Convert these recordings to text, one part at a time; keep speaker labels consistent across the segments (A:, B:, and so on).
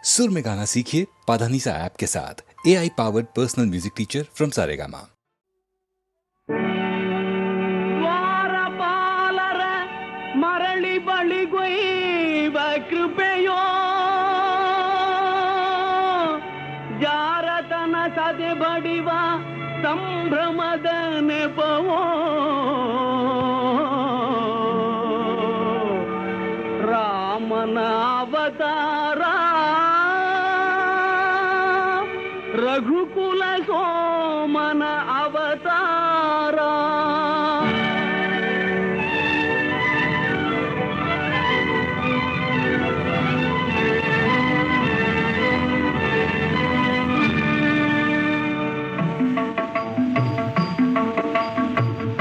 A: सुर में गाना सीखिए पाधानीसा ऐप के साथ। AI powered personal music teacher from Saregama.
B: ದ್ವಾರಪಾಲರ ಮರಳಿ ಬಳಿಗೊಯ್ವ ಕೃಪೆಯೋ ಜಾರತನ ಸದೆ ಬಡಿವ ಸಂಭ್ರಮದ ನೆಪವೋ ರಾಮನ ಅವತಾರ ರಘುಕುಲ ಸೋಮನ ಅವತಾರ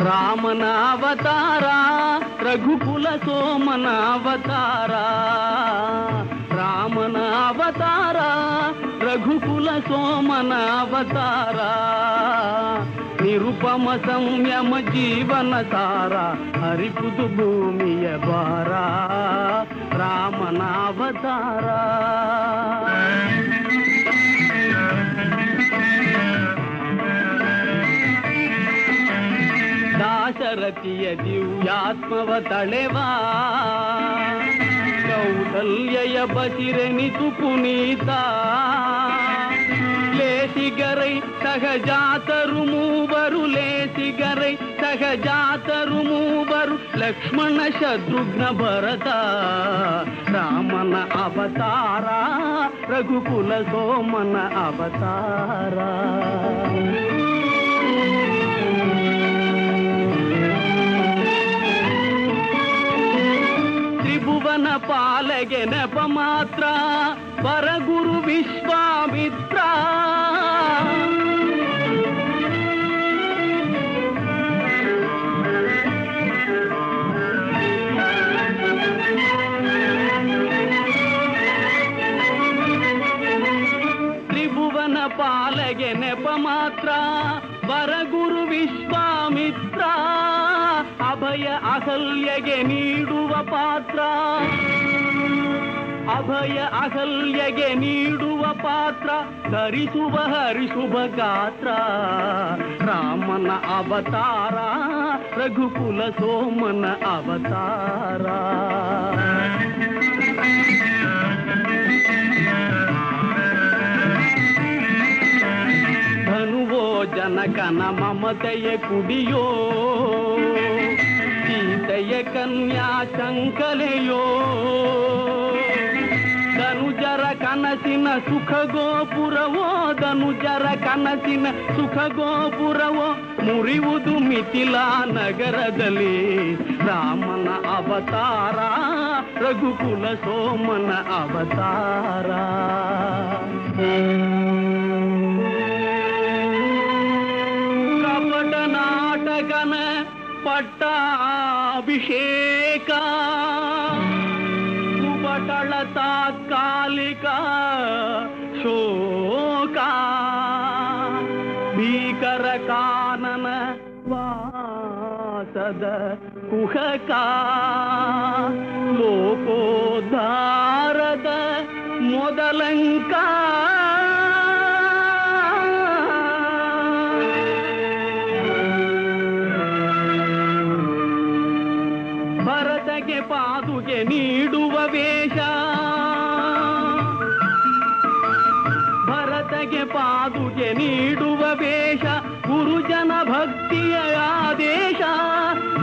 B: ರಾಮನ ಅವತಾರ ರಘುಕುಲ ಸೋಮನ ಅವತಾರ ರಾಮನ ಅವತಾರ ರಘುಕುಲ ಸೋಮನ ಅವತಾರ ನಿರುಪಮ ಸಂಯಮ ಜೀವನ ಸಾರ ಹರಿಪುದು ಭೂಮಿಯ ಭಾರ ರಾಮನ ಅವತಾರ ದಾಶರಥಿಯ ದಿವ್ಯಾತ್ಮವ ತಳೆವಾ ಕೌಸಲ್ಯಯ ಬಸಿರೆನಿತು ಪುನೀತ ಲೇಸಿಗರೈ ಸಹಜಾತರು ಮೂವರು ಲೇಸಿಗರೈ ಸಹಜಾತರು ಮೂವರು ಲಕ್ಷ್ಮಣ ಶತ್ರುಘ್ನ ಭರತ ರಾಮನ ಅವತಾರ ರಘುಕುಲ ಸೋಮನ ಅವತಾರ ತ್ರಿಭುವನ ಪಾಲಗೆ ನೆಪ ಮಾತ್ರ ಪರಗುರು ವಿಶ್ವಾಮಿತ್ರ ತ್ರಿಭುವನ ಪಾಲಗೆ ನೆಪ ಮಾತ್ರ ಪರಗುರು ವಿಶ್ವಾಮಿತ್ರ ಅಭಯ ಅಹಲ್ಯಗೆ ನೀಡುವ ಪಾತ್ರ ಅಭಯ ಅಹಲ್ಯಗೆ ನೀಡುವ ಪಾತ್ರ ಧರಿಸುವ ಹರಿಶುಭ ಗಾತ್ರ ರಾಮನ ಅವತಾರ ರಘುಕುಲ ಸೋಮನ ಅವತಾರ ಧನುವೋ ಜನಕನ ಮಮತೆಯ ಕುಡಿಯೋ ಸೀತೆಯ ಕನ್ಯಾ ಶಂಕಲೆಯೋ ಧನುಜರ ಕನಸಿನ ಸುಖ ಗೋಪುರವೋ ಧನುಜರ ಕನಸಿನ ಸುಖ ಗೋಪುರವೋ ಮುರಿಯುವುದು ಮಿಥಿಲಾ ನಗರದಲ್ಲಿ ರಾಮನ ಅವತಾರ ರಘುಕುಲ ಸೋಮನ ಅವತಾರ ಕಪಟ ನಾಟಕನ ಪಟ್ಟಾಭಿಷೇಕ ಕುಬಟಳ ತಾತ್ಕಾಲಿಕ ಶೋಕ ಭೀಕರ ಕಾನನ ವಾಸದ ಕುಹಕ ಲೋಕೋದ್ಧಾರದ ಮೊದಲಂಕ ಭರತಗೆ ಪಾದುಗೆ ನೀಡುವ ವೇಷ ಭರತಗೆ ಪಾದುಗೆ ನೀಡುವ ವೇಷ ಗುರುಜನ ಭಕ್ತಿಯ ಆದೇಶ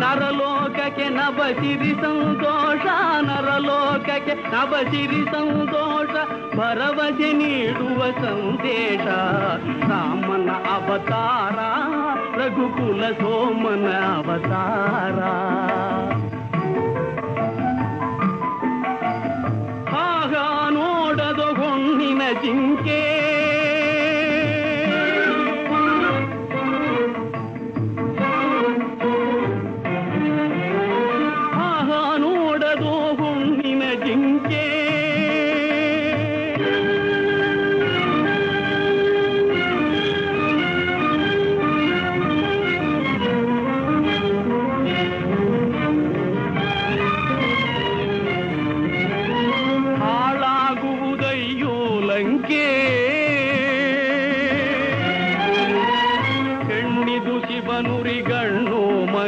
B: ನರಲೋಕಕ್ಕೆ ನಭಸಿರಿ ಸಂತೋಷ ನರಲೋಕಕ್ಕೆ ನಭಸಿರಿ ಸಂತೋಷ ಭರವಸೆ ನೀಡುವ ಸಂದೇಶ ರಾಮನ ಅವತಾರ ರಘುಕುಲ ಸೋಮನ ಅವತಾರ ಆಗ ನೋಡದ ಹೊಣ್ಣಿನ ಜಿಂಕೆ ಆಗ ನೋಡದೋ ಹೊಣ್ಣಿನ ಜಿಂಕೆ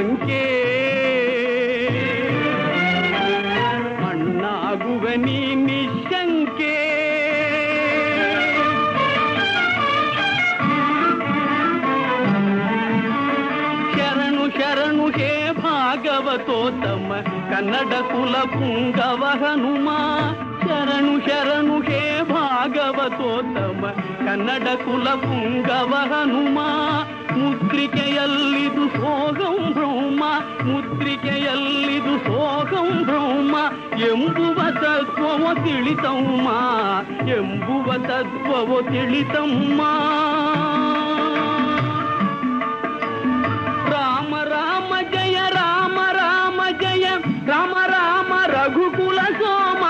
B: ಲಂಕೆ ಮಣ್ಣಾಗುವ ನೀ ನಿಶಂಕೆ ಶರಣು ಶರಣು ಹೇ ಭಾಗವತೋತ್ತಮ ಕನ್ನಡ ಕುಲ ಪುಂಗವ ಹನುಮ ಶರಣು ಶರಣು ಹೇ ಭಾಗವತೋತ್ತಮ ಕನ್ನಡ ಕುಲ ಪುಂಗವ ಹನುಮ ಮುದ್ರಿಕೆಯಲ್ಲಿದು ಸೋಗಂ ಬ್ರಹ್ಮ ಮುದ್ರಿಕೆಯಲ್ಲಿದು ಸೋಗಂ ಬ್ರಹ್ಮ ಎಂಬುವ ತತ್ವವೋ ತಿಳಿತಮ್ಮ ಎಂಬುವ ತತ್ವವೋ ತಿಳಿತಮ್ಮ ರಾಮ ರಾಮ ಜಯ ರಾಮ ರಾಮ ಜಯ ರಾಮ ರಾಮ ರಘುಕುಲ ಸೋಮ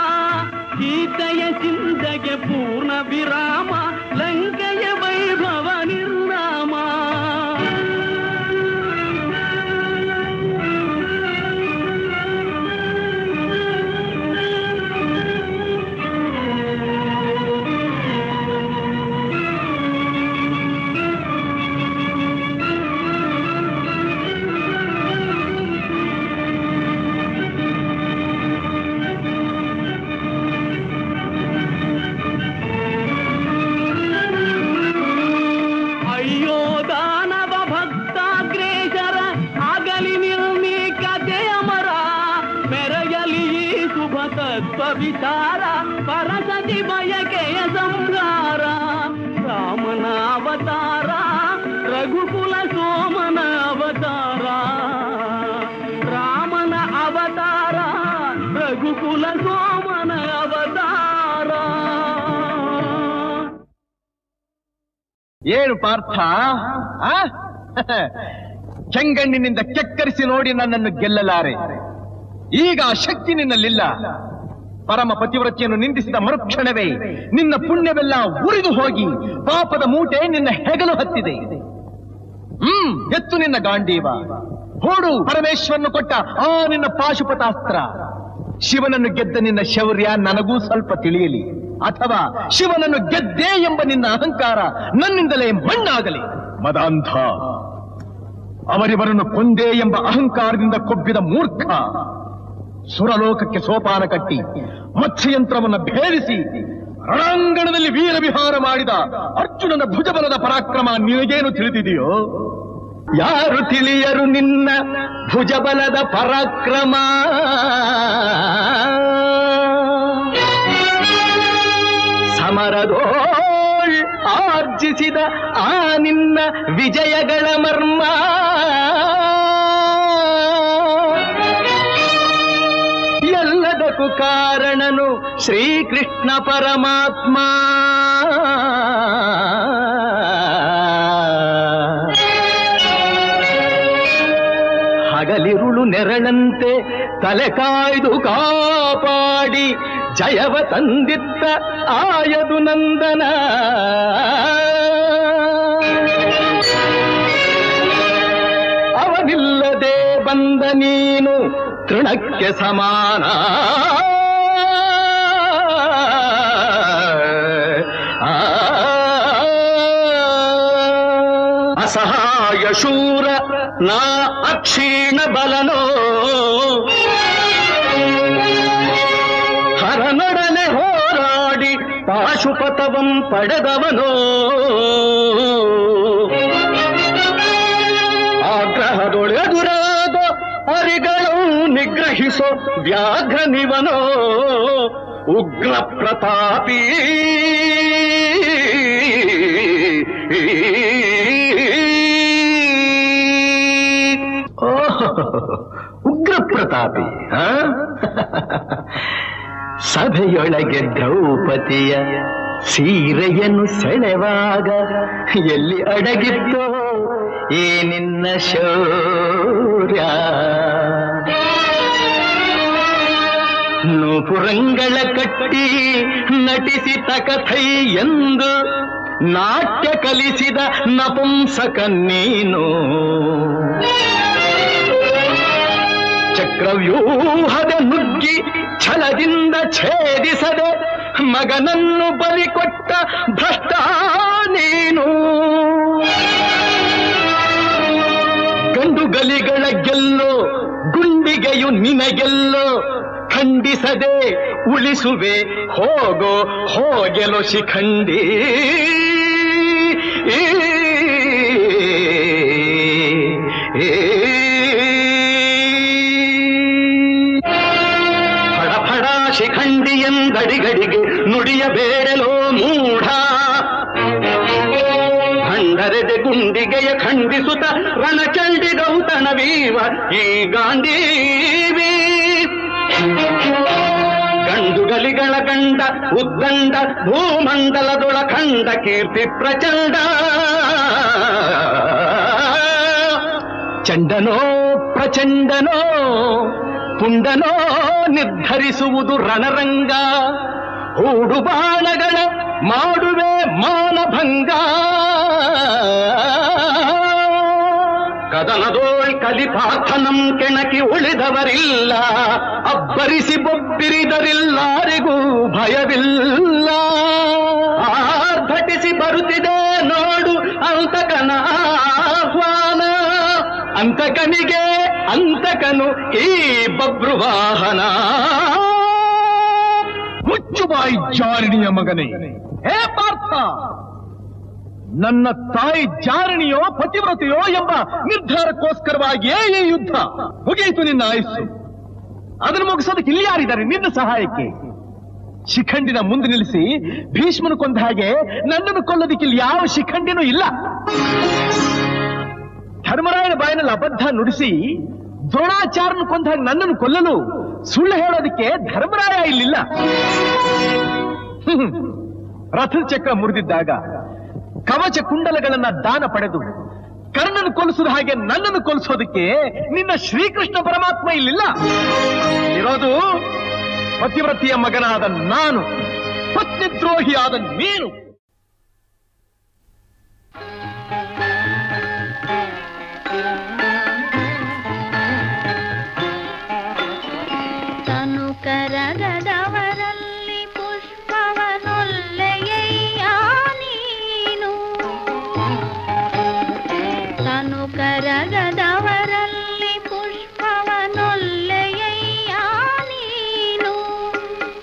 B: ಸೀತೆಯ ಚಿಂತೆಗೆ ಪೂರ್ಣ ವಿರಾಮ ಲಂಕೆಯ ವೈಭವ ನಿರ್ನಾಮ ವಿಚಾರ ಪರಸತಿ ಬಯಕೆಯ ಸಂಹಾರ ರಾಮನ ಅವತಾರ ರಘುಕುಲ ಸೋಮನ ಅವತಾರ ರಾಮನ ಅವತಾರ ರಘುಕುಲ ಸೋಮನ ಅವತಾರ.
C: ಏನು ಪಾರ್ಥ, ಕೆಂಗಣ್ಣಿನಿಂದ ಕೆಕ್ಕರಿಸಿ ನೋಡಿ ನನ್ನನ್ನು ಗೆಲ್ಲಲಾರೆ. ಈಗ ಆ ಶಕ್ತಿ ನಿನ್ನಲ್ಲಿಲ್ಲ. ಪರಮ ಪತಿವ್ರತಿಯನ್ನು ನಿಂದಿಸಿದ ಮರುಕ್ಷಣವೇ ನಿನ್ನ ಪುಣ್ಯವೆಲ್ಲ ಉರಿದು ಹೋಗಿ ಪಾಪದ ಮೂಟೆ ನಿನ್ನ ಹೆಗಲು ಹತ್ತಿದೆ. ಎತ್ತು ನಿನ್ನ ಗಾಂಡೀವ, ಹೂಡು ಪರಮೇಶ್ವರನು ಕೊಟ್ಟ ಆ ನಿನ್ನ ಪಾಶುಪತಾಸ್ತ್ರ. ಶಿವನನ್ನು ಗೆದ್ದ ನಿನ್ನ ಶೌರ್ಯ ನನಗೂ ಸ್ವಲ್ಪ ತಿಳಿಯಲಿ, ಅಥವಾ ಶಿವನನ್ನು ಗೆದ್ದೆ ಎಂಬ ನಿನ್ನ ಅಹಂಕಾರ ನನ್ನಿಂದಲೇ ಮಣ್ಣಾಗಲಿ. ಮದಾಂಧ, ಅವರಿವರನ್ನು ಕೊಂದೇ ಎಂಬ ಅಹಂಕಾರದಿಂದ ಕೊಬ್ಬಿದ ಮೂರ್ಖ, ಸುರಲೋಕಕ್ಕೆ ಸೋಪಾನ ಕಟ್ಟಿ ಮತ್ಸ್ಯಯಂತ್ರವನ್ನು ಭೇದಿಸಿ ರಣಾಂಗಣದಲ್ಲಿ ವೀರ ವಿಹಾರ ಮಾಡಿದ ಅರ್ಜುನನ ಭುಜಬಲದ ಪರಾಕ್ರಮ ನಿನಗೇನು ತಿಳಿದಿದೆಯೋ? ಯಾರು ತಿಳಿಯರು ನಿನ್ನ ಭುಜಬಲದ ಪರಾಕ್ರಮ? ಸಮರದೋಳ್ ಆರ್ಜಿಸಿದ ಆ ನಿನ್ನ ವಿಜಯಗಳ ಮರ್ಮ ಎಲ್ಲದಕ್ಕೂ ಕಾರಣನು ಶ್ರೀಕೃಷ್ಣ ಪರಮಾತ್ಮ. ಹಗಲಿರುಳು ನೆರಳಂತೆ ತಲೆ ಕಾಯ್ದು ಕಾಪಾಡಿ ಜಯವ ತಂದಿತ್ತ ಆಯದು ನಂದನ. ಅವನಿಲ್ಲದೆ ಬಂದ ನೀನು ತೃಣಕ್ಕೆ ಸಮಾನ. ಅಸಹಾಯ ಶೂರ ನಾ ಅಕ್ಷೀಣ ಬಲನೋ, ಹರನೊಡನೆ ಹೋರಾಡಿ ಪಾಶುಪತವಂ ಪಡೆದವನೋ. ಆಗ್ರಹದೊಳೆದುರಾದ ಅರಿಗಳು ನಿಗ್ರಹಿಸೋ ವ್ಯಾಘ್ರನಿವನೋ. ಉಗ್ರ ಪ್ರತಾಪಿ ಉಗ್ರ ಪ್ರತಾಪಿ. ಸಭೆಯೊಳಗೆ ದ್ರೌಪದಿಯ ಸೀರೆಯನ್ನು ಸೆಳೆವಾಗ ಎಲ್ಲಿ ಅಡಗಿತ್ತೋ ಈ ನಿನ್ನ ಶೌರ್ಯ. ನೂಪುರಂಗಳ ಕಟ್ಟಿ ನಟಿಸಿ ತಕಥೈ ಎಂದು ನಾಟ್ಯ ಕಲಿಸಿದ ನಪುಂಸಕ ನೀನು. ಚಕ್ರವ್ಯೂಹದ ನುಗ್ಗಿ ಛಲದಿಂದ ಛೇದಿಸದೆ ಮಗನನ್ನು ಬಲಿ ಕೊಟ್ಟ ಭ್ರಷ್ಟ ನೀನು. ಗಂಡು ಗಲಿಗಳ ನನಗೆಲ್ಲೋ ಗುಂಡಿಗೆಯು ನಿನಗೆಲ್ಲೋ ಖಂಡಿಸದೆ ಉಳಿಸುವೆ ಹೋಗೋ ಹೋಗೆಲೋ ಶಿಖಂಡಿ ಫಡ ಶಿಖಂಡಿ ಎಂದಡಿಗಡಿಗೆ ನುಡಿಯಬೇಡಲೋ ಮೂಢ ಖಂಡರೆದೆ ಗುಂಡಿಗೆಯ ಖಂಡಿಸುತ್ತ ರಣಚಂಡಿ ಗೌತಣವೀವ ಈ ಗಾಂಧೀವಿ ಗಂಡುಗಲಿಗಳ ಗಂಡ ಉದ್ದಂಡ ಭೂಮಂಡಲದೊಳ ಖಂಡ ಕೀರ್ತಿ ಪ್ರಚಂಡ ಚಂಡನೋ ಪ್ರಚಂಡನೋ ಪುಂಡನೋ ನಿರ್ಧರಿಸುವುದು ರಣರಂಗ ಹೂಡು ಬಾಣಗಳ ಮಾಡುವೆ ಮಾನಭಂಗ ಕದನದೋಳ್ ಕಲಿಪಾರ್ಥನಂ ಕೆಣಕಿ ಉಳಿದವರಿಲ್ಲ ಅಬ್ಬರಿಸಿ ಬೊಬ್ಬಿರಿದರಿಲ್ಲಾರಿಗೂ ಭಯವಿಲ್ಲ ಆರ್ಭಟಿಸಿ ಬರುತ್ತಿದೆ ನೋಡು ಅಂತಕನ ಆಹ್ವಾನ ಅಂತಕನಿಗೆ ಅಂತಕನು ಈ ಬಬ್ರುವಾಹನ
D: ಮುಚ್ಚುಬಾಯಿ ಜಾರಿಣಿಯ ಮಗನೇ ಹೇ ಪಾರ್ಥ ನನ್ನ ತಾಯಿ ಜಾರಣಿಯೋ ಪತಿವ್ರತೆಯೋ ಎಂಬ ನಿರ್ಧಾರಕ್ಕೋಸ್ಕರವಾಗಿಯೇ ಈ ಯುದ್ಧ ಮುಗಿಯಿತು ನಿನ್ನ ಆಯುಸ್ಸು ಅದನ್ನು ಮುಗಿಸೋದಕ್ಕೆ ಇಲ್ಲಿ ಯಾರಿದ್ದಾರೆ ನಿನ್ನ ಸಹಾಯಕ್ಕೆ ಶಿಖಂಡಿನ ಮುಂದೆ ನಿಲ್ಲಿಸಿ ಭೀಷ್ಮನು ಕೊಂದ ಹಾಗೆ ನನ್ನನ್ನು ಕೊಲ್ಲೋದಕ್ಕೆ ಇಲ್ಲಿ ಯಾವ ಶಿಖಂಡಿನೂ ಇಲ್ಲ ಧರ್ಮರಾಯನ ಬಾಯಿನಲ್ಲಿ ಅಬದ್ಧ ನುಡಿಸಿ ದ್ರೋಣಾಚಾರ್ಯನ ಕೊಂದ ಹಾಗೆ ನನ್ನನ್ನು ಕೊಲ್ಲಲು ಸುಳ್ಳು ಹೇಳೋದಕ್ಕೆ ಧರ್ಮರಾಯ ಇಲ್ಲಿಲ್ಲ ರಥದ ಚಕ್ರ ಮುರಿದಿದ್ದಾಗ ಕವಚ ಕುಂಡಲಗಳನ್ನ ದಾನ ಪಡೆದು ಕರ್ಣನ ಕೊಲಿಸಿದ ಹಾಗೆ ನನ್ನನ್ನು ಕೊಲಿಸೋದಕ್ಕೆ ನಿನ್ನ ಶ್ರೀಕೃಷ್ಣ ಪರಮಾತ್ಮ ಇಲ್ಲಿಲ್ಲ ಇರೋದು ಪತಿವ್ರತಿಯ ಮಗನಾದ ನಾನು ಪತ್ನಿದ್ರೋಹಿಯಾದ ನೀನು
E: ತನು ಕರಗದವರಲ್ಲಿ ಪುಷ್ಪವನೊಲ್ಲೆಯಯ್ಯ ನೀನು ತನು ಕರಗದವರಲ್ಲಿ ಪುಷ್ಪವನೊಲ್ಲೆಯಯ್ಯ ನೀನು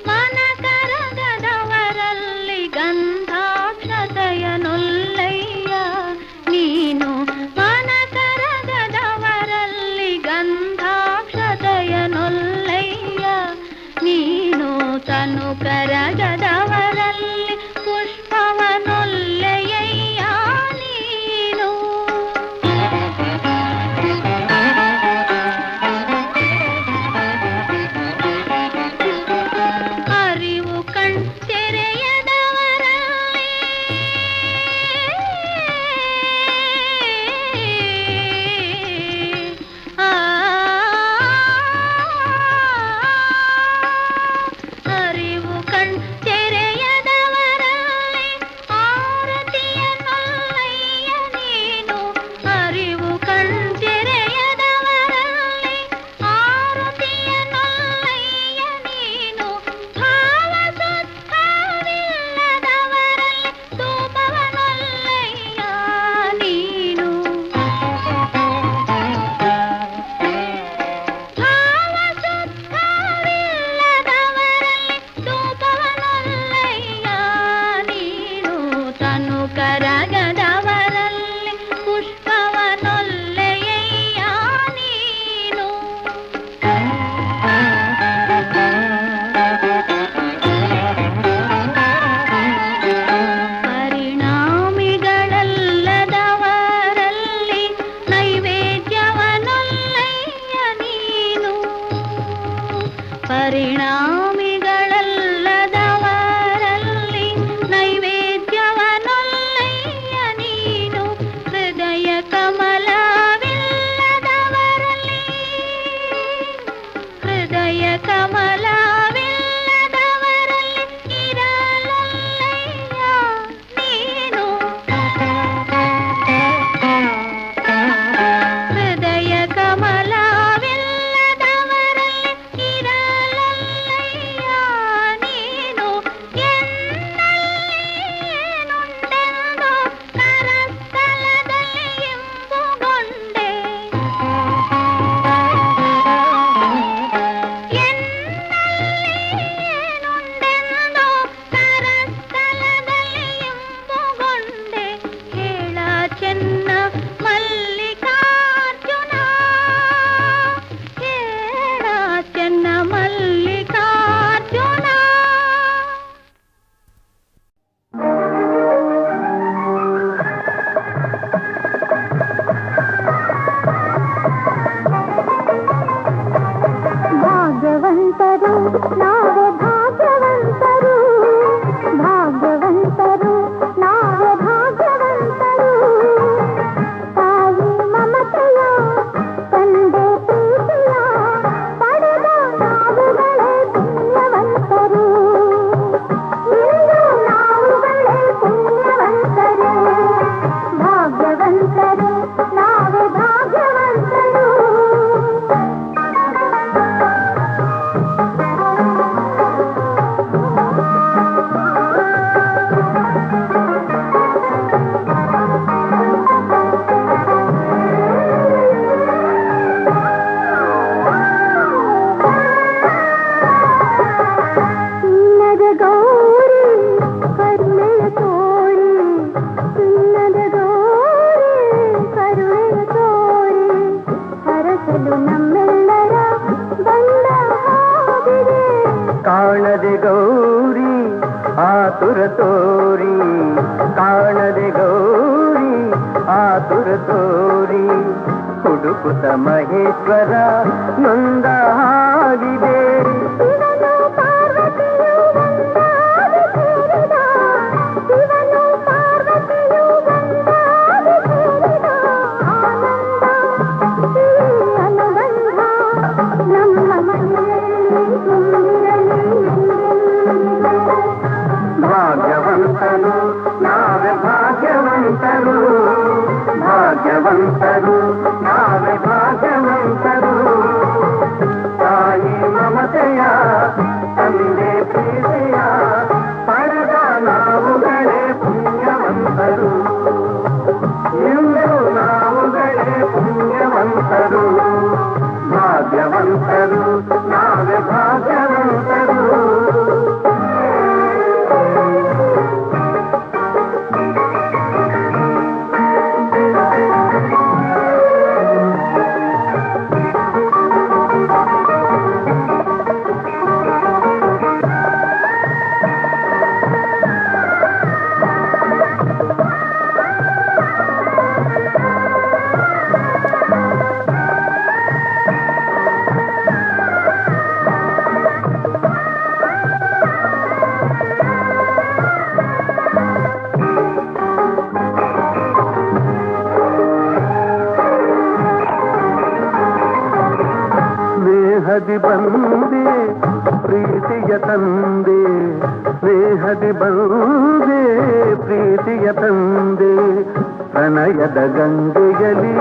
E: ಮನ ಕರಗದವರಲ್ಲಿ ಗಂಧಾಕ್ಷತೆಯನೊಲ್ಲೆಯ್ಯ ನೀನು ಮನ ಕರಗದವರಲ್ಲಿ ಗಂಧಾಕ್ಷತೆಯನೊಲ್ಲೆಯ್ಯ ನೀನು ತನು ಕರಗದವರಲ್ಲಿ ಪುಷ್ಪವನೊಲ್ಲೆಯಯ್ಯ ನೀನು ಅರಿವು ಕಣ್ತೆರೆಯದವರಲ್ಲಿ ಅರಿವು ಕಣ್ತೆರೆಯದವರಲ್ಲಿ ಆರತಿಯನೊಲ್ಲಯ್ಯ ನೀನು ಅರಿವು ಕಣ್ತೆರೆಯದವರಲ್ಲಿ ಆರತಿಯನೊಲ್ಲಯ್ಯ ನೀನು ಭಾವ ಸುತ್ತವಿಲ್ಲದವರಲ್ಲಿ ಧೂಪವನೊಲ್ಲಯ್ಯ ನೀನು ಭಾವ ಸುತ್ತವಿಲ್ಲದವರಲ್ಲಿ ಧೂಪವನೊಲ್ಲಯ್ಯ ನೀನು ತನು ಕರಗದವರಲ್ಲಿ ಪುಷ್ಪವನೊಲ್ಲೆಯಯ್ಯ ನೀನು ಪರಿಣಾಮಿಗಳಲ್ಲದವರಲ್ಲಿ ನೈವೇದ್ಯವನೊಲ್ಲಯ್ಯ ನೀನು ಪರಿಣಾಮಿಗಳಲ್ಲದವರಲ್ಲಿ ನೈವೇದ್ಯವನೊಲ್ಲಯ್ಯ
B: ತೋರಿ ಕಾಣದೆ ಗೌರಿ ಆತುರ ತೋರಿ ಹುಡುಕುತ್ತ ಮಹೇಶ್ವರ ನೊಂದ ಹಾಗಿದೆ. ಭಾಗ್ಯವಂತರು ನಾವೇ ಭಾಗ್ಯವಂತರು, ಭಾಗ್ಯವಂತರು ನಾವೇ ಭಾಗ್ಯವಂತರು. ತಾಯಿ ಮಮತೆಯ ತಂದೆ ಪ್ರೀತಿಯ ಪಡೆದ ನಾವುಗಳೇ ಪುಣ್ಯವಂತರು, ಇಂದು ನಾವುಗಳೇ ಪುಣ್ಯವಂತರು. ಭಾಗ್ಯವಂತರು ನಾವೇ ಭಾಗ್ಯವಂತರು. ಸ್ನೇಹದಿ ಬಂದೆ ಪ್ರೀತಿಯ ತಂದೆ, ಸ್ನೇಹದಿ ಬಂದೆ ಪ್ರೀತಿಯ ತಂದೆ. ಪ್ರಣಯದ ಗಂಗೆಯಲ್ಲಿ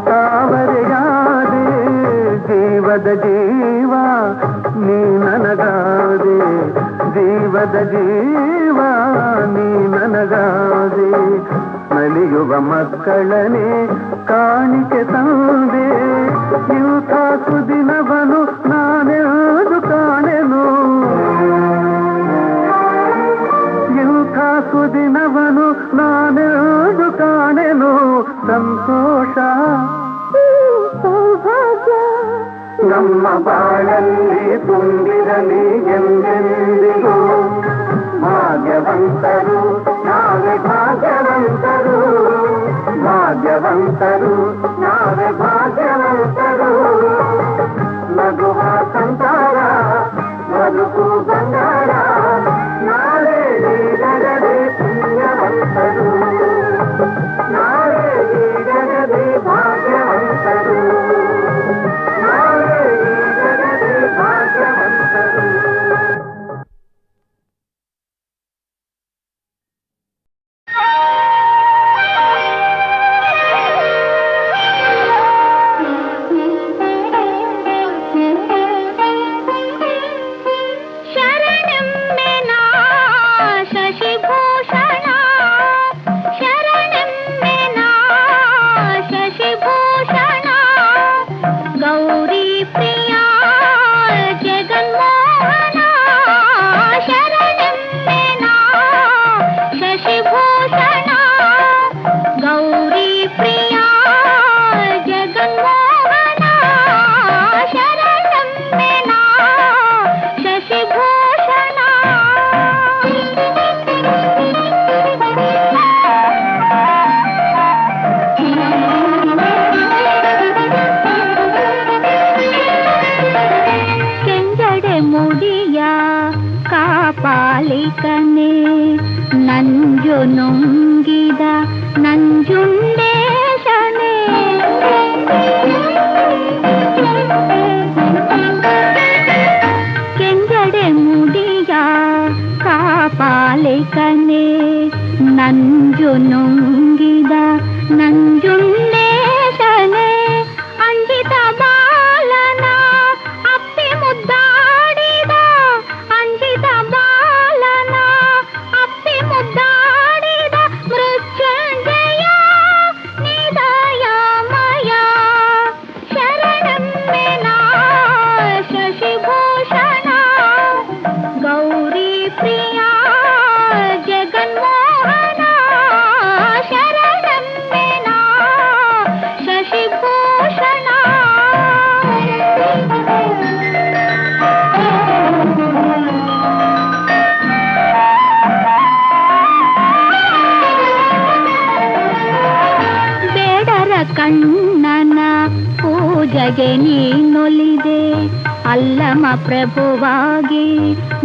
B: ತಾವರೆಯಾದೆ, ಜೀವದ ಜೀವ ನೀ ನನಗಾದೆ, ಜೀವದ ಜೀವ ನೀ ನನಗಾದೆ. ನಲಿಯುವ ಮಕ್ಕಳನೆ ಕಾಣಿಕೆ ತಂದೆ, ಇಂಥ ಸುದಿನವನು ನಾನೆಂದು ಕಾಣೆನು, ಇಂಥ ಸುದಿನವನು ನಾನೆಂದು ಕಾಣೆನು. ಸಂತೋಷ ಸೌಭಾಗ್ಯ ನಮ್ಮ ಬಾಳಲ್ಲಿ ತುಂಬಿರಲಿ ಎಂದೆಂದಿಗೂ. ಭಾಗ್ಯವಂತರು ನಾವೇ ಭಾಗ್ಯವಂತರು, ಭಾಗ್ಯವಂತರು ನಾವೇ ಭಾಗ್ಯವಂತರು. ನಗುವ ಸಂಸಾರ ಬದುಕು ಬಂಗಾರ, ನಾಳೆ ಈಗಲೇ ಪುಣ್ಯವಂತರು, ನಾಳೆ ಈಗಲೇ ಭಾಗ್ಯವಂತರು, ನಾಳೆ ಈಗಲೇ ಭಾಗ್ಯವಂತರು.
E: ಪಾಲಿಕನೆ ನಂಜು ನುಂಗಿದ ನಂಜುಂಡೇಶನೆ. ಕೆಂಜಡೆ ಮುಡಿಯ ಕಾಪಾಲಿಕನೆ ನಂಜು ನುಂಗಿದ ನಂಜುಂಡೇಶನೆ. ಅಂಜಿತ ಬಾಲನ ಅಪ್ಪಿ ಮುದ್ದಾಡಿದ, ಅಂಜಿತ ಬಾಲನ ಅಪ್ಪಿ ಮುದ್ದಾಡಿದ ಮೃತ್ಯುಂಜಯ ನಿದಯಮಯ. ಶರಣಮ್ಮೆನ ಶಶಿಭೂಷಣ ಗೌರಿ ಪ್ರಿಯ ಜಗನ್ಮೋಹನ. ಶರಣಮ್ಮೆನ ಕಣ್ಣನ ಪೂಜೆಗೆ ನೀನೊಲಿದೆ, ಅಲ್ಲಮ ಪ್ರಭುವಾಗಿ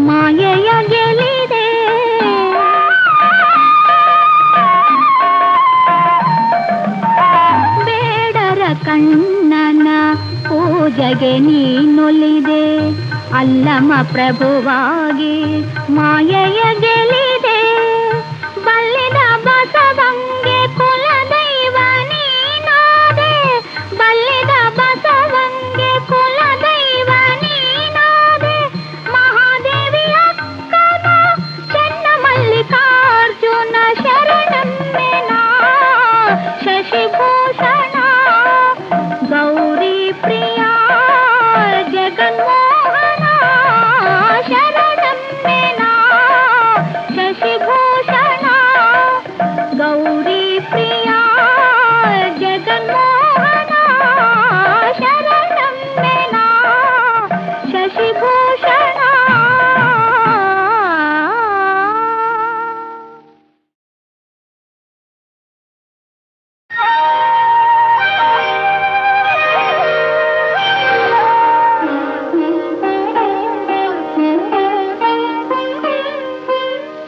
E: ಮಾಯೆಯ ಗೆಲಿದೆ. ಬೇಡರ ಕಣ್ಣನ ಪೂಜೆಗೆ ನೀನೊಲಿದೆ, ಅಲ್ಲಮ ಪ್ರಭುವಾಗಿ ಮಾಯೆಯ ಗೆಲಿದೆ. ಬಲ್ಲಿದ ಬಸವಂಗೆ ಕುಲದೈವ ನೀನಾದೆ, ಬಲ್ಲಿದ ಬಸವಂಗೆ ಕುಲದೈವ ನೀನಾದೆ. ಮಹಾದೇವಿ ಅಕ್ಕನ ಚೆನ್ನ ಮಲ್ಲಿಕಾರ್ಜುನ ಶರಣಮ್ಮೆನಾ ಶಶಿಭೂಷಣ ಗೌರಿ ಪ್ರಿಯ ಜಗನ್ಮೋಹನ ಶರಣಮ್ಮೆನಾ ಶಶಿಭೂಷಣ ಗೌರಿ ಪ್ರಿಯ ಜಗನ್ಮೋಹನ ಶರಣಮ್ಮೆನಾ ಶಶಿಭೂಷಣ.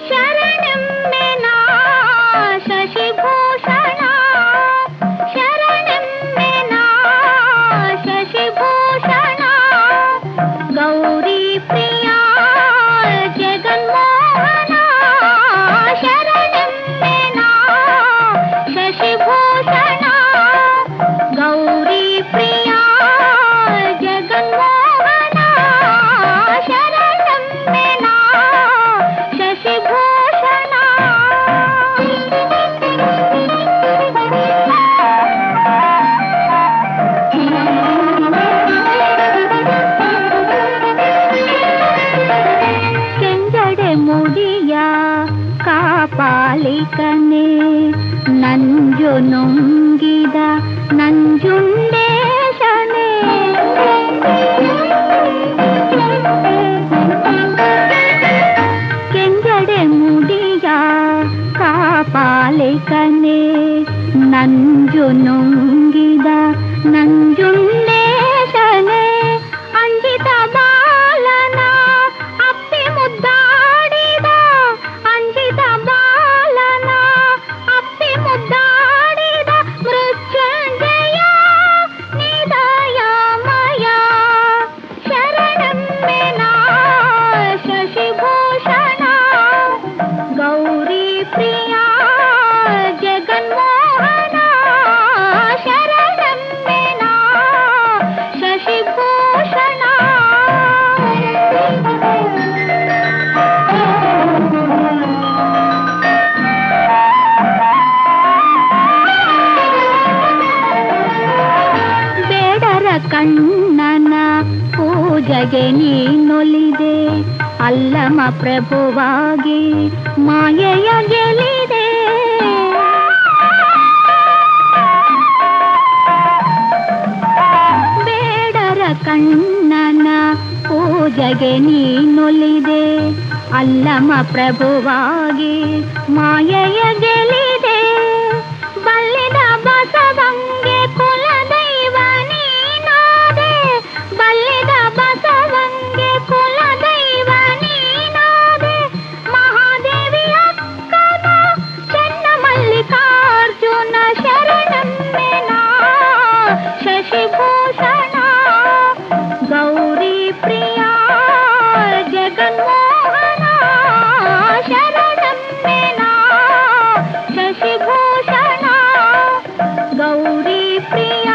E: ಶರಣಮ್ಮೆನಾ ಶಶಿಭೂಷಣ ಶರಣಮ್ಮೆನಾ ಶಶಿಭೂಷಣ ಗೌರಿ ಪ್ರಿಯ ಜಗನ್ಮೋಹನ ಶರಣಮ್ಮೆನಾ ಶಶಿಭೂಷಣ ಗೌರಿ ಪ್ರಿಯ ಜಗನ್ಮೋಹನ ಶರಣಮ್ಮೆನಾ ಶಶಿಭೂಷಣ. ಕೆಂಜಡೆ ಮುಡಿಯ ಕಾಪಾಲಿಕನೆ ನಂಜು ನುಂಗಿದ ನಂಜುಂಡೇಶನೆ. ಕೆಂಜಡೆ ಮುಡಿಯ ಕಾಪಾಲಿಕನೆ ನಂಜು ನುಂಗಿದ ನಂಜುಂಡೇಶನೆ. ಅಂಜಿತ ಬಾಲನ ಅಪ್ಪಿ ಮುದ್ದಾಡಿದ, ಅಂಜಿತ ಬಾಲನ ಅಪ್ಪಿ ಮುದ್ದಾಡಿದ ಮೃತ್ಯುಂಜಯ ನಿದಯಮಯ ಶರಣಮ್ಮೆನಾ ಶಶಿಭೂಷಣ ಗೌರಿ ಪ್ರಿಯ ಜಗನ್ಮೋಹನ ಶರಣಮ್ಮೆನಾ ಶಶಿಭೂಷಣ. ಬೇಡರ ಕಣ್ಣನ ಪೂಜೆಗೆ ನೀನೊಲಿದೆ, ಅಲ್ಲಮ ಪ್ರಭುವಾಗಿ ಮಾಯೆಯ ಗೆಲಿದೆ. ಬೇಡರ ಕಣ್ಣನ ಪೂಜೆಗೆ ನೀನೊಲಿದೆ, ಅಲ್ಲಮ ಪ್ರಭುವಾಗಿ ಮಾಯೆಯ ಗೆಲಿದೆ. ಬಲ್ಲಿದ ಬಸವಂಗೆ ಕುಲದೈವ ನೀನಾದೆ, ಬಲ್ಲಿದ ಬಸವಂಗೆ ಕುಲದೈವ ನೀನಾದೆ. ಮಹಾದೇವಿ ಅಕ್ಕನ ಚೆನ್ನ ಮಲ್ಲಿಕಾರ್ಜುನ ಶರಣಮ್ಮೆನಾ ಶಶಿಭೂಷಣ ಗೌರಿ ಪ್ರಿಯ ಜಗನ್ಮೋಹನ ಶರಣಮ್ಮೆನಾ ಶಶಿಭೂಷಣ ಗೌರಿ ಪ್ರಿಯ